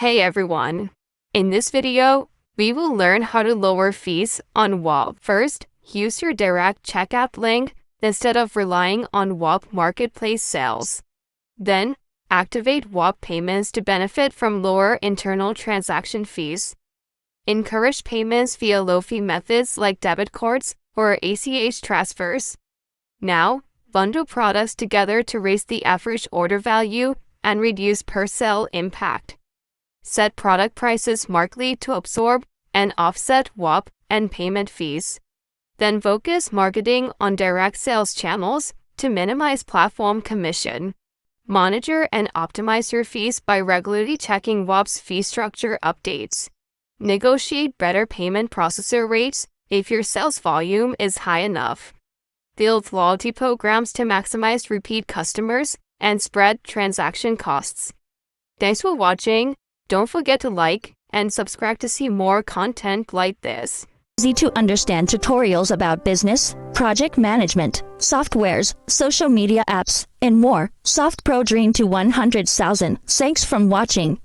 Hey everyone! In this video, we will learn how to lower fees on Whop. First, use your direct checkout link instead of relying on Whop marketplace sales. Then, activate Whop payments to benefit from lower internal transaction fees. Encourage payments via low-fee methods like debit cards or ACH transfers. Now, bundle products together to raise the average order value and reduce per-sale impact. Set product prices markedly to absorb and offset Whop and payment fees. Then focus marketing on direct sales channels to minimize platform commission. Monitor and optimize your fees by regularly checking Whop's fee structure updates. Negotiate better payment processor rates if your sales volume is high enough. Build loyalty programs to maximize repeat customers and spread transaction costs. Thanks for watching. Don't forget to like and subscribe to see more content like this. Easy to understand tutorials about business, project management, softwares, social media apps, and more. Softpro dream to 100,000. Thanks for watching.